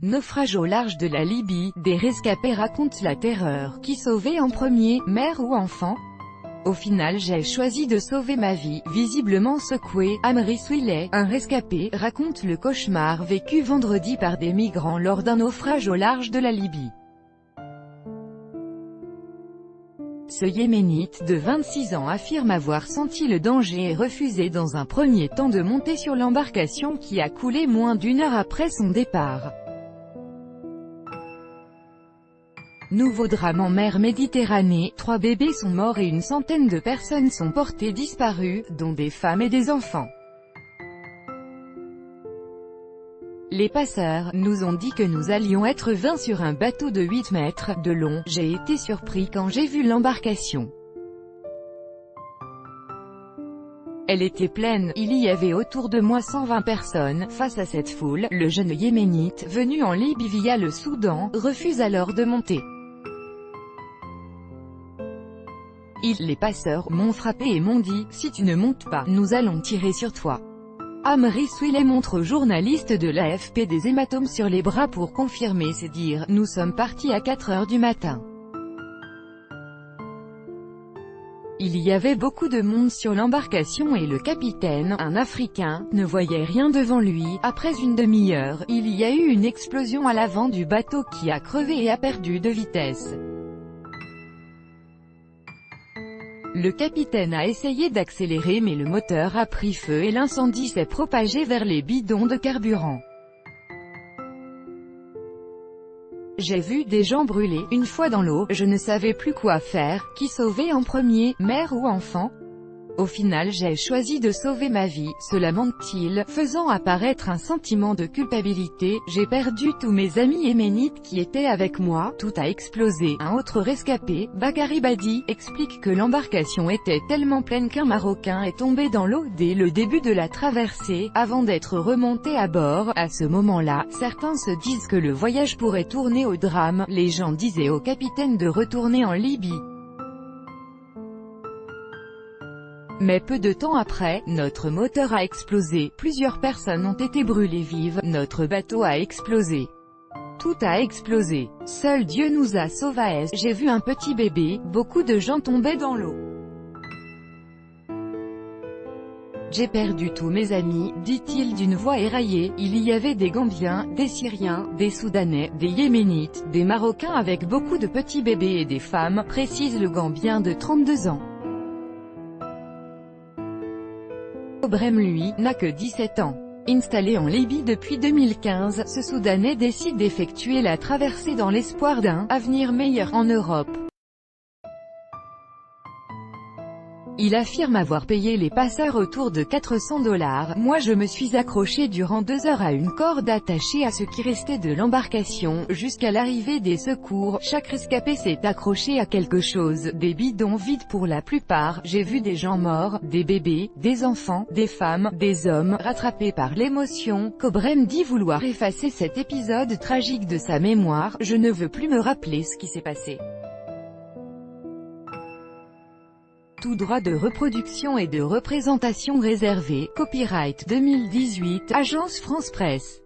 Naufrage au large de la Libye, des rescapés racontent la terreur. Qui sauver en premier, mère ou enfant? Au final j'ai choisi de sauver ma vie. Visiblement secoué, Amri Swiley, un rescapé, raconte le cauchemar vécu vendredi par des migrants lors d'un naufrage au large de la Libye. Ce Yéménite de 26 ans affirme avoir senti le danger et refusé dans un premier temps de monter sur l'embarcation qui a coulé moins d'une heure après son départ. Nouveau drame en mer Méditerranée, 3 bébés sont morts et une centaine de personnes sont portées disparues, dont des femmes et des enfants. Les passeurs nous ont dit que nous allions être 20 sur un bateau de 8 mètres de long. J'ai été surpris quand j'ai vu l'embarcation. Elle était pleine, il y avait autour de moi 120 personnes. Face à cette foule, le jeune Yéménite, venu en Libye via le Soudan, refuse alors de monter. Les passeurs m'ont frappé et m'ont dit, si tu ne montes pas, nous allons tirer sur toi. Amri Swiley montre aux journalistes de l'AFP des hématomes sur les bras pour confirmer ses dires. Nous sommes partis à 4 heures du matin. Il y avait beaucoup de monde sur l'embarcation et le capitaine, un Africain, ne voyait rien devant lui. Après une demi-heure, il y a eu une explosion à l'avant du bateau qui a crevé et a perdu de vitesse. Le capitaine a essayé d'accélérer mais le moteur a pris feu et l'incendie s'est propagé vers les bidons de carburant. J'ai vu des gens brûler. Une fois dans l'eau, je ne savais plus quoi faire. Qui sauver en premier, mère ou enfant? Au final j'ai choisi de sauver ma vie, se lamente-t-il, faisant apparaître un sentiment de culpabilité. J'ai perdu tous mes amis yéménites qui étaient avec moi, tout a explosé. Un autre rescapé, Bakary Badi, explique que l'embarcation était tellement pleine qu'un Marocain est tombé dans l'eau dès le début de la traversée, avant d'être remonté à bord. À ce moment-là, certains se disent que le voyage pourrait tourner au drame. Les gens disaient au capitaine de retourner en Libye. Mais peu de temps après, notre moteur a explosé, plusieurs personnes ont été brûlées vives, notre bateau a explosé. Tout a explosé. Seul Dieu nous a sauvés. J'ai vu un petit bébé, beaucoup de gens tombaient dans l'eau. J'ai perdu tous mes amis, dit-il d'une voix éraillée. Il y avait des Gambiens, des Syriens, des Soudanais, des Yéménites, des Marocains avec beaucoup de petits bébés et des femmes, précise le Gambien de 32 ans. Kobrem lui, n'a que 17 ans. Installé en Libye depuis 2015, ce Soudanais décide d'effectuer la traversée dans l'espoir d'un avenir meilleur en Europe. Il affirme avoir payé les passeurs autour de 400 $. Moi je me suis accroché durant 2 heures à une corde attachée à ce qui restait de l'embarcation, jusqu'à l'arrivée des secours. Chaque rescapé s'est accroché à quelque chose, des bidons vides pour la plupart. J'ai vu des gens morts, des bébés, des enfants, des femmes, des hommes, rattrapés par l'émotion. Kobrem dit vouloir effacer cet épisode tragique de sa mémoire. Je ne veux plus me rappeler ce qui s'est passé. Tout droit de reproduction et de représentation réservé. Copyright 2018, Agence France Presse.